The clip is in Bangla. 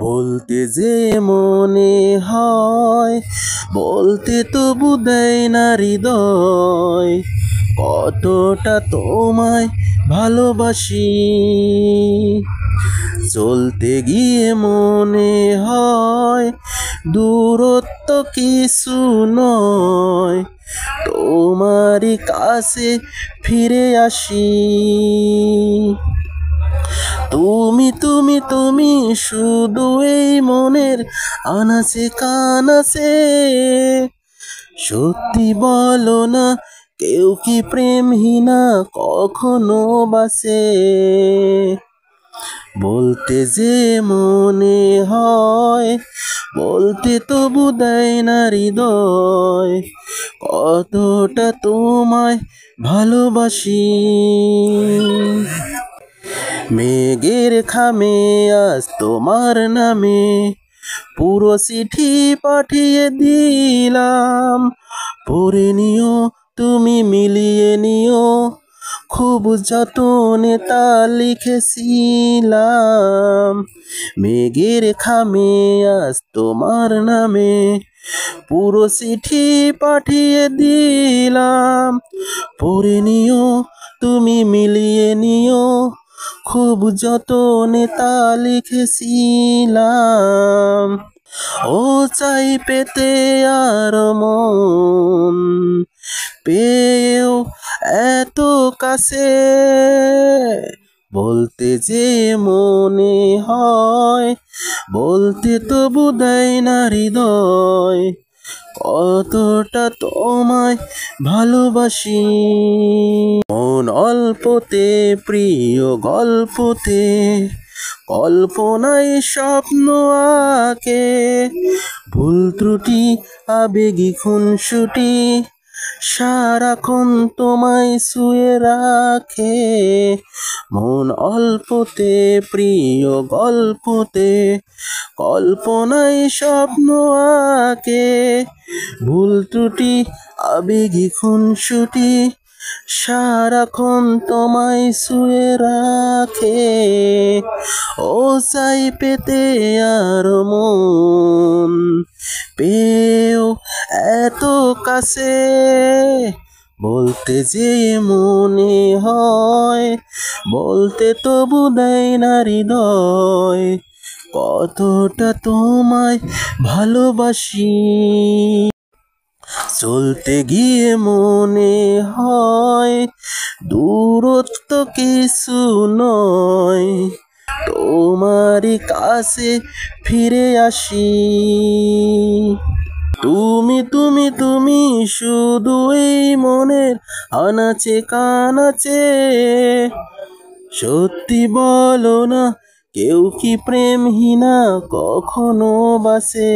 বলতে যে মনে হয়, বলতে তবু দেয় না হৃদয়, কতটা তোমায় ভালোবাসি। চলতে গিয়ে মনে হয় দূরত্ব কিছু নয়, তোমারই কাছে ফিরে আসি। তুমি তুমি তুমি শুধু এই মনের আনাচে কানাচে। সত্যি বলো না, কেউ কি প্রেমহীনা কখনো বাসে? বলতে যে মনে হয়, বলতে তবু দেয় না হৃদয়, কতটা তোমায় ভালোবাসি। মেঘের খামে আজ তোমার নামে পুরো চিঠি পাঠিয়ে দিলাম, পড়ে নিও তুমি মিলিয়ে নিও, খুব যতনে তা লিখেছিলাম। মেঘের খামে আজ তোমার নামে পুরো চিঠি পাঠিয়ে দিলাম, পড়ে নিও তুমি মিলিয়ে নিও, খুব যতনে তা লিখেছিলাম। ও চাই পেতে আর মন পেয়েও এত কাছে, বলতে যে মনে হয়, বলতে তবু দেয় না হৃদয়, কতটা তোমায় ভালোবাসি। মন অল্পতে প্রিয় গল্পতে, কল্পনায় স্বপ্ন আঁকে, ভুল ত্রুটি আবেগী খুনসুটি সারাক্ষণ তোমায় শুয়ে রাখে। মন অল্পতে প্রিয় গল্পতে, কল্পনায় স্বপ্ন আঁকে, ভুল ত্রুটি আবেগী খুনসুটি সারাক্ষণ তোমায় শুয়ে রাখে। ও চাই পেতে আর মন পেয়েও এত কাছে, বলতে যে মনে হয়, বলতে তবু দেয় না হৃদয়, কতটা তোমায় ভালোবাসি। চলতে গিয়ে মনে হয় দূরত্ব কিছু নয়, তোমারই কাছে ফিরে আসি। তুমি তুমি তুমি শুধু এই মনের আনাচে কানাচে। সত্যি বলো না, কেউ কি প্রেমহীনা কখনো বাসে?